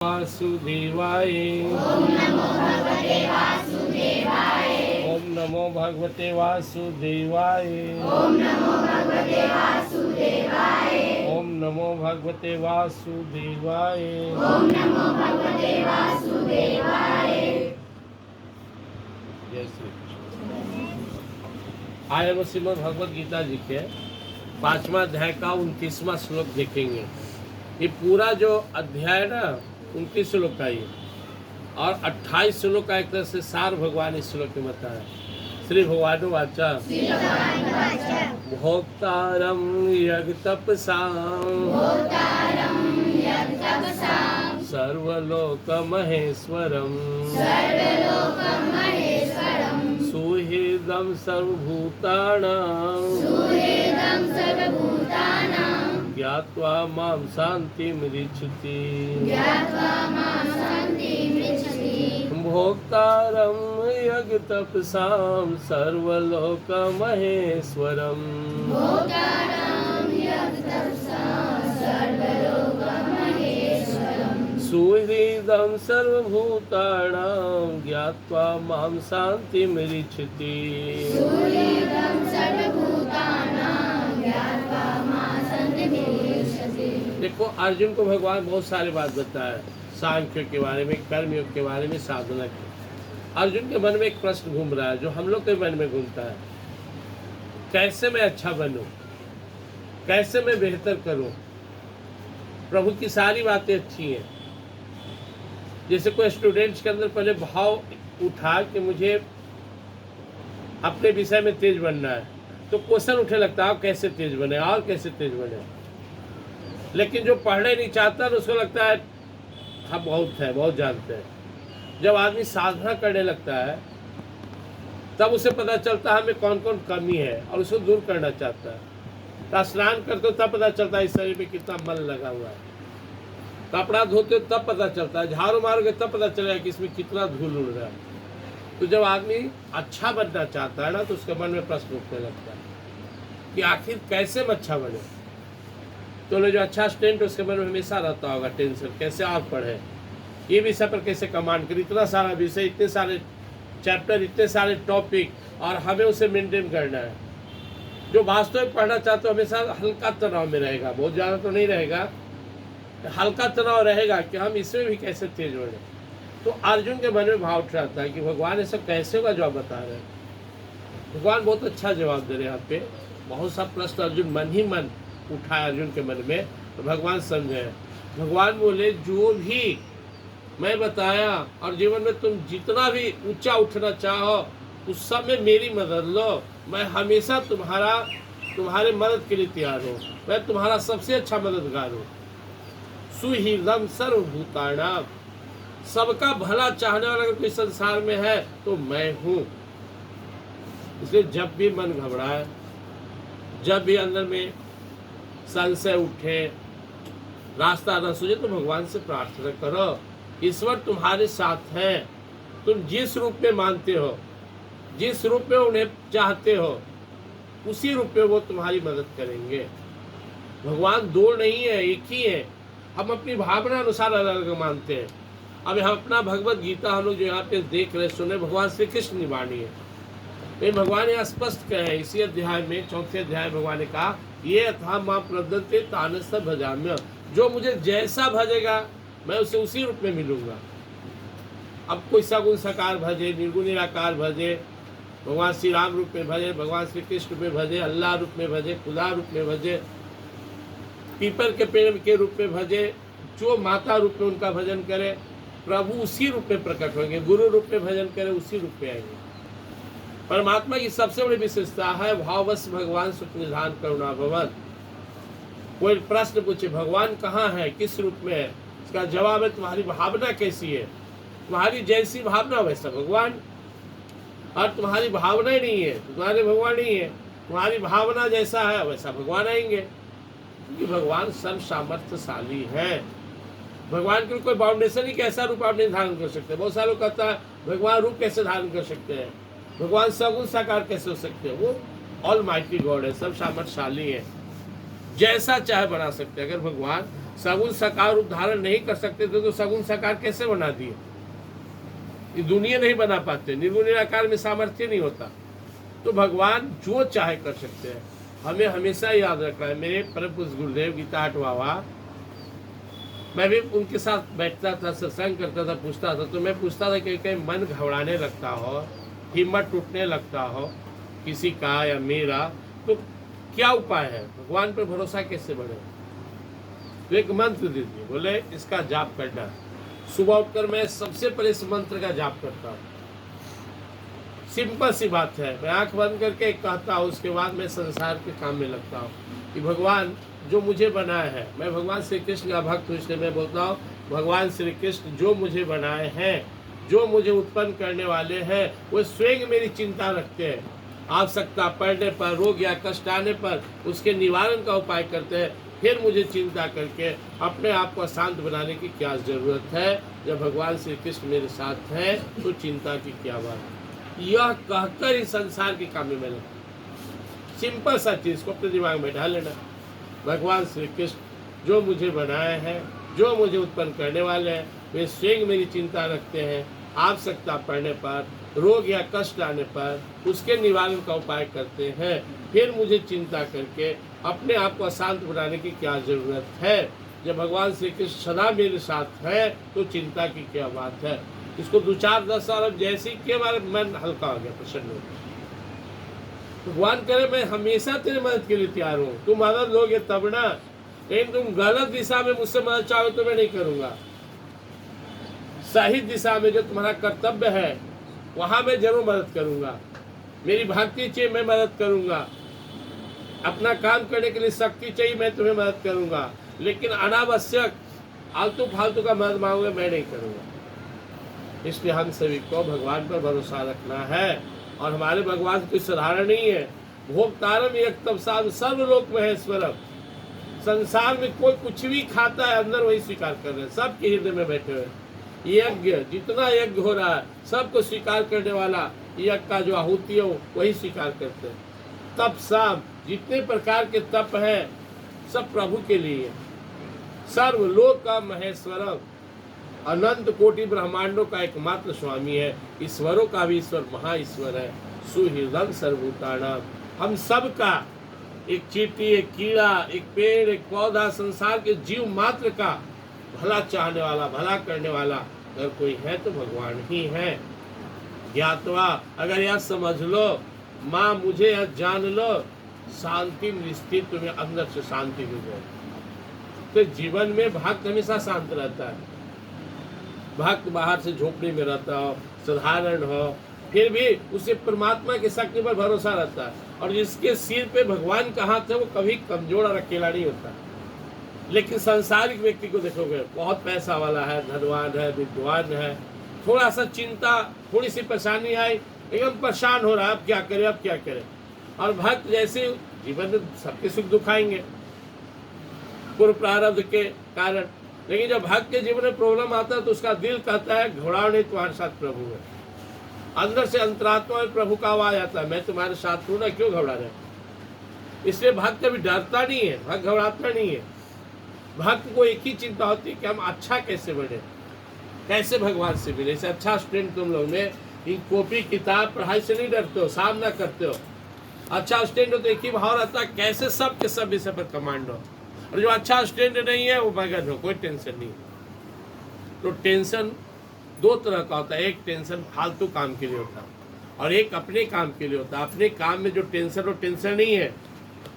वासुदेवाय। ओम नमो भगवते वासुदेवाय। ओम नमो भगवते वासुदेवाय। ओम नमो भगवते वासुदेवाय। ओम नमो भगवते वासुदेवाय। जय श्री कृष्ण। आज हम श्रीमद् भगवद गीता जी के 5वां अध्याय का 29वां श्लोक देखेंगे। ये पूरा जो अध्याय ना 29 श्लोक का ही और 28 श्लोक का एक तरह से सार भगवान इस श्लोक में बताया। श्री भगवान वाचा भोक्तारम यज्ञ तपसां सर्वलोक महेश्वरम सुहृदं सर्वभूतानां ज्ञात्वा मां शान्तिमृच्छति। भोक्तारं यज्ञ तपसां सर्वलोक महेश्वरम सुहृदं सर्वभूतानां ज्ञात्वा मां शान्तिमृच्छति। देखो अर्जुन को भगवान बहुत सारी बात बताया, सांख्य के बारे में, कर्मयोग के बारे में, साधना के। अर्जुन के मन में एक प्रश्न घूम रहा है जो हम लोग के मन में घूमता है, कैसे मैं अच्छा बनूं, कैसे मैं बेहतर करूं। प्रभु की सारी बातें अच्छी हैं। जैसे कोई स्टूडेंट्स के अंदर पहले भाव उठा कि मुझे अपने विषय में तेज बनना है, तो क्वेश्चन उठने लगता है कैसे तेज बने और कैसे तेज बने। लेकिन जो पढ़ने नहीं चाहता तो उसको लगता है हाँ बहुत है, बहुत जानते हैं। जब आदमी साधना करने लगता है तब उसे पता चलता है हमें कौन कौन कमी है और उसको दूर करना चाहता है। तो स्नान करते हो तब पता चलता है इस शरीर में कितना मल लगा हुआ है। कपड़ा धोते हो तब पता चलता है, झाड़ू मारोगे तब पता चलेगा कि इसमें कितना धूल उड़ रहा है। तो जब आदमी अच्छा बनना चाहता है ना तो उसके मन में प्रश्न उठने लगता है कि आखिर कैसे मैं अच्छा बने। तो जो अच्छा स्टूडेंट उसके मन में हमेशा रहता होगा टेंशन, कैसे और पढ़े, ये विषय पर कैसे कमांड करे, इतना सारा विषय, इतने सारे चैप्टर, इतने सारे टॉपिक और हमें उसे मेंटेन करना है। जो वास्तव में पढ़ना चाहते हो हमेशा हल्का तनाव में रहेगा, बहुत ज़्यादा तो नहीं रहेगा, हल्का तनाव रहेगा कि हम इसमें भी कैसे तेज हो जाए। तो अर्जुन के मन में भाव उठ रहा है कि भगवान ऐसा कैसे होगा जवाब बता रहे हैं। भगवान बहुत अच्छा जवाब दे रहे हैं। यहाँ पे बहुत सा प्रश्न अर्जुन मन ही मन उठाया अर्जुन के मन में, तो भगवान समझे। भगवान बोले जो भी मैं बताया और जीवन में तुम जितना भी ऊंचा उठना चाहो उस सब में मेरी मदद लो। मैं हमेशा तुम्हारे मदद के लिए तैयार हूँ। मैं तुम्हारा सबसे अच्छा मददगार हूँ। सुहृदं सर्वभूतानां, सबका भला चाहने वाला अगर कोई संसार में है तो मैं हूँ। इसलिए जब भी मन घबराए, जब भी अंदर में संशय उठे, रास्ता न सूझे, तो भगवान से प्रार्थना करो। ईश्वर तुम्हारे साथ है। तुम जिस रूप में मानते हो, जिस रूप में उन्हें चाहते हो, उसी रूप में वो तुम्हारी मदद करेंगे। भगवान दो नहीं है, एक ही है। हम अपनी भावना अनुसार अलग अलग मानते हैं। अब हम अपना भगवत गीता हम लोग जो यहाँ पे देख रहे सुने, भगवान श्री कृष्ण की वाणी है। ये भगवान यहाँ स्पष्ट कहे इसी अध्याय में, 4थे अध्याय भगवान ने कहा ये अथा मां प्रदत्ते तानस भजाम्य। जो मुझे जैसा भजेगा मैं उसे उसी रूप में मिलूंगा। अब कोई सगुण साकार भजे, निर्गुण निराकार भजे, भगवान श्री राम रूप में भजे, भगवान श्री कृष्ण में भजे, अल्लाह रूप में भजे, खुदा रूप में भजे, पीपल के पेड़ के रूप में भजे, जो माता रूप में उनका भजन करे प्रभु उसी रूप में प्रकट होंगे। गुरु रूप में भजन करे उसी रूप में आएंगे। परमात्मा की सबसे बड़ी विशेषता है भाववश भगवान सुख निधान करुणा भवन। कोई प्रश्न पूछे भगवान कहाँ है, किस रूप में है, इसका जवाब है तुम्हारी भावना कैसी है। तुम्हारी जैसी भावना वैसा भगवान, और तुम्हारी भावना ही नहीं है तो तुम्हारे भगवान नहीं है। तुम्हारी भावना जैसा है वैसा भगवान आएंगे, क्योंकि भगवान सर्व सामर्थ्यशाली है। भगवान के कोई बाउंडेशन ही कैसा रूप आप नहीं धारण कर सकते। बहुत सारे लोग कहता है भगवान रूप कैसे धारण कर सकते हैं, भगवान सगुण साकार कैसे हो सकते हैं। वो ऑल माइटी गॉड है, सब सामर्थ्यशाली है, जैसा चाहे बना सकते हैं। अगर भगवान सगुण साकार रूप धारण नहीं कर सकते थे तो सगुण साकार कैसे बना दिए? ये दुनिया नहीं बना पाते, निर्गुण निराकार में सामर्थ्य नहीं होता। तो भगवान जो चाहे कर सकते हैं। हमें हमेशा याद रखना है। मेरे परम पूज्य गुरुदेव गीता बाबा, मैं भी उनके साथ बैठता था, सत्संग करता था, पूछता था। तो मैं पूछता था कि कहीं मन घबराने लगता हो, हिम्मत टूटने लगता हो किसी का या मेरा, तो क्या उपाय है, भगवान पर भरोसा कैसे बढ़े? तो एक मंत्र दीजिए। बोले इसका जाप करना। सुबह उठकर मैं सबसे पहले इस मंत्र का जाप करता हूँ। सिंपल सी बात है। मैं आंख बंद करके कहता हूँ, उसके बाद मैं संसार के काम में लगता हूँ कि भगवान जो मुझे बनाए हैं, मैं भगवान श्री कृष्ण का भक्त हूँ, इसलिए मैं बोलता हूँ भगवान श्री कृष्ण जो मुझे बनाए हैं, जो मुझे उत्पन्न करने वाले हैं, वो स्वयं मेरी चिंता रखते हैं। आवश्यकता पड़ने पर, रोग या कष्ट आने पर उसके निवारण का उपाय करते हैं। फिर मुझे चिंता करके अपने आप को शांत बनाने की क्या जरूरत है? जब भगवान श्री कृष्ण मेरे साथ हैं तो चिंता की क्या बात? यह कहकर इस संसार के काम में मैं सिंपल सा चीज को अपने दिमाग में डाल लेना। भगवान श्री कृष्ण जो मुझे बनाए हैं, जो मुझे उत्पन्न करने वाले हैं, वे स्वयं मेरी चिंता रखते हैं। आवश्यकता पड़ने पर, रोग या कष्ट आने पर उसके निवारण का उपाय करते हैं। फिर मुझे चिंता करके अपने आप को अशांत बनाने की क्या जरूरत है? जब भगवान श्री कृष्ण सदा मेरे साथ है तो चिंता की क्या बात है? इसको 2 4 10 और जैसे के बारे में मन हल्का हो गया, प्रसन्न हो गया। भगवान करे मैं हमेशा तेरी मदद के लिए तैयार हूँ। तुम मदद लोगे तब ना, लेकिन तुम गलत दिशा में मुझसे मदद चाहो तो मैं नहीं करूँगा। सही दिशा में जो तुम्हारा कर्तव्य है वहाँ मैं जरूर मदद करूँगा। मेरी भक्ति चाहिए, मैं मदद करूँगा। अपना काम करने के लिए शक्ति चाहिए, मैं तुम्हें मदद करूँगा। लेकिन अनावश्यक आलतू फालतू का मदद मांगोगे, मैं नहीं करूँगा। इसलिए हम सभी को भगवान पर भरोसा रखना है। और हमारे भगवान कोई साधारण नहीं है। भोक्तारम एकदम साधु सर्वलोक महेश्वरम। संसार में कोई कुछ भी खाता है, अंदर वही स्वीकार कर रहे हैं। सबके हृदय में बैठे हुए यज्ञ, जितना यज्ञ हो रहा है सबको स्वीकार करने वाला, यज्ञ का जो आहुति है वही स्वीकार करते हैं। तप साम जितने प्रकार के तप है सब प्रभु के लिए। सर्वलोक का महेश्वरम, अनंत कोटि ब्रह्मांडों का एकमात्र स्वामी है। ईश्वरों का भी ईश्वर महाईश्वर है। सुहृदम सर्वभूतानाम, हम सब का, एक चींटी, एक कीड़ा, एक पेड़, एक पौधा, संसार के जीव मात्र का भला चाहने वाला, भला करने वाला अगर कोई है तो भगवान ही है। ज्ञातवा, अगर यह समझ लो, माँ मुझे यह जान लो, शांति निश्चित, तुम्हें अंदर से शांति मिल जाए। तो जीवन में भक्त हमेशा शांत रहता है। भक्त बाहर से झोपड़ी में रहता हो, साधारण हो, फिर भी उसे परमात्मा की शक्ति पर भरोसा रहता है। और जिसके सिर पे भगवान का हाथ है वो कभी कमजोर और अकेला नहीं होता। लेकिन सांसारिक व्यक्ति को देखोगे, बहुत पैसा वाला है, धनवान है, विद्वान है, थोड़ा सा चिंता, थोड़ी सी परेशानी आई, एकदम परेशान हो रहा है, अब क्या करे, अब क्या करे। और भक्त जैसे जीवन में सबके सुख दुख आएंगे पूर्व प्रारब्ध के कारण, लेकिन जब भक्त के जीवन में प्रॉब्लम आता है तो उसका दिल कहता है घबराओ नहीं, तुम्हारे साथ प्रभु है। अंदर से अंतरात्मा में प्रभु का आवाज आता है, मैं तुम्हारे साथ हूं ना, क्यों घबरा रहे। इसलिए भक्त कभी डरता नहीं है, भक्त घबराता नहीं है। भक्त को एक ही चिंता होती है कि हम अच्छा कैसे बढ़े, कैसे भगवान से मिले। इसे अच्छा स्टूडेंट तुम लोग में इन कॉपी किताब पढ़ाई से नहीं डरते हो, सामना करते हो। अच्छा स्टूडेंट हो तो एक ही भाव रहता है, कैसे सब के सब विषय पर कमांड हो। और जो अच्छा स्टूडेंट नहीं है वो मगन हो, कोई टेंशन नहीं। तो टेंशन 2 तरह का होता है। एक टेंशन फालतू काम के लिए होता है और एक अपने काम के लिए होता है। अपने काम में जो टेंशन, वो टेंशन नहीं है,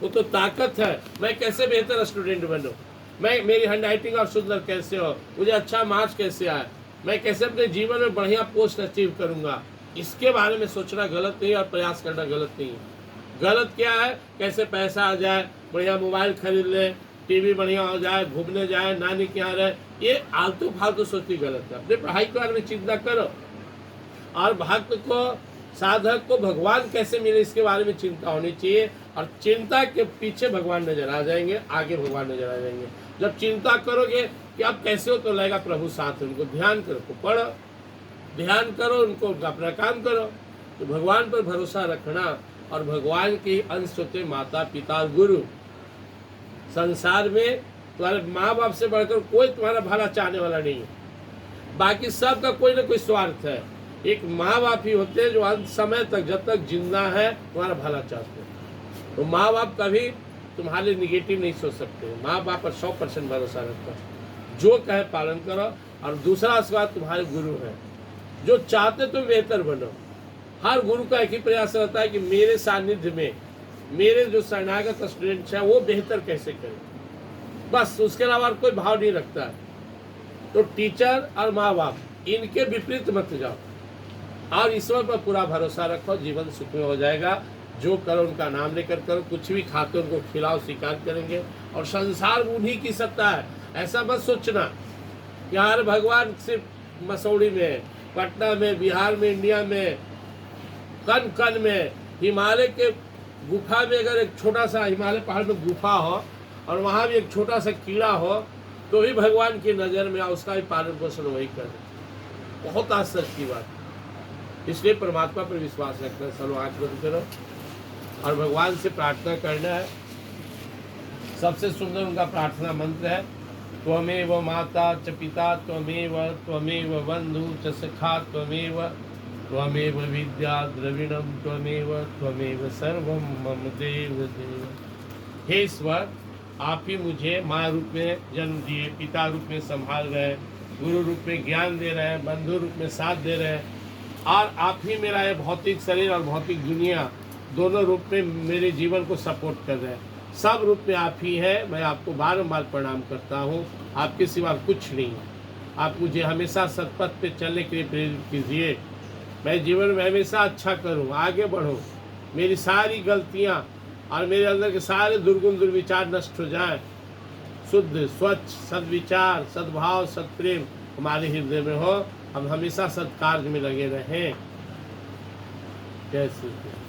वो तो ताकत है। मैं कैसे बेहतर स्टूडेंट बनूं, मैं, मेरी हैंड राइटिंग और सुंदर कैसे हो, मुझे अच्छा मार्क्स कैसे आए, मैं कैसे अपने जीवन में बढ़िया पोस्ट अचीव करूंगा, इसके बारे में सोचना गलत नहीं और प्रयास करना गलत नहीं है। गलत क्या है, कैसे पैसा आ जाए, बढ़िया मोबाइल खरीद ले, टीवी बढ़िया हो जाए, घूमने जाए, नानी के यहाँ रहे, ये आलतू फालतू सोचती गलत है। अपने पढ़ाई के बारे में चिंता करो। और भक्त को, साधक को भगवान कैसे मिले इसके बारे में चिंता होनी चाहिए। और चिंता के पीछे भगवान नजर आ जाएंगे, आगे भगवान नजर आ जाएंगे। जब चिंता करोगे कि आप कैसे हो, तो लगेगा प्रभु साथ है। उनको ध्यान करो, को पढ़ो, ध्यान करो, उनको अपना काम करो। तो भगवान पर भरोसा रखना। और भगवान के अंश होते माता पिता गुरु। संसार में तुम्हारे माँ बाप से बढ़कर कोई तुम्हारा भला चाहने वाला नहीं है। बाकी सबका कोई ना कोई स्वार्थ है। एक माँ बाप ही होते हैं जो अंत समय तक, जब तक जिंदा है, तुम्हारा भला चाहते हैं। तो माँ बाप कभी तुम्हारे लिए निगेटिव नहीं सोच सकते। माँ बाप पर 100% भरोसा रखो, जो कहे पालन करो। और दूसरा सवाल तुम्हारे गुरु हैं जो चाहते तुम बेहतर बनो। हर गुरु का एक ही प्रयास रहता है कि मेरे सानिध्य में मेरे जो शरणागत स्टूडेंट्स हैं वो बेहतर कैसे करें, बस उसके अलावा कोई भाव नहीं रखता है। तो टीचर और माँ बाप इनके विपरीत मत जाओ और ईश्वर पर पूरा भरोसा रखो, जीवन सुख में हो जाएगा। जो करो उनका नाम लेकर करो, कुछ भी खाते उनको खिलाओ, स्वीकार करेंगे। और संसार उन्हीं की सत्ता है। ऐसा मत सोचना कि यार भगवान सिर्फ मसौड़ी में, पटना में, बिहार में, इंडिया में, कन कन में, हिमालय के गुफा में अगर एक छोटा सा हिमालय पहाड़ में गुफा हो और वहाँ भी एक छोटा सा कीड़ा हो तो भी भगवान की नज़र में उसका भी पालन पोषण वही करे। बहुत आश्चर्य की बात। इसलिए परमात्मा पर विश्वास रखना, सर्व आँख बंद करो और भगवान से प्रार्थना करना है। सबसे सुंदर उनका प्रार्थना मंत्र है, त्वमेव माता च पिता त्वमेव बंधु च सखा त्वमेव विद्या द्रविणम त्वमेव सर्वम मम देव देव। हे ईश्वर, आप ही मुझे माँ रूप में जन्म दिए, पिता रूप में संभाल रहे, गुरु रूप में ज्ञान दे रहे हैं, बंधु रूप में साथ दे रहे हैं, और आप ही मेरा ये भौतिक शरीर और भौतिक दुनिया दोनों रूप में मेरे जीवन को सपोर्ट कर रहे हैं। सब रूप में आप ही है। मैं आपको बारंबार प्रणाम करता हूँ। आपके सिवा कुछ नहीं। आप मुझे हमेशा सतपथ पे चलने के लिए प्रेरित कीजिए। मैं जीवन में हमेशा अच्छा करूँ, आगे बढ़ूँ, मेरी सारी गलतियाँ और मेरे अंदर के सारे दुर्गुण दुर्विचार नष्ट हो जाए। शुद्ध स्वच्छ सद्विचार, सद्भाव, सत्प्रेम हमारे हृदय में हो। हम हमेशा सत्कार्य में लगे रहें। जय श्री कृष्ण।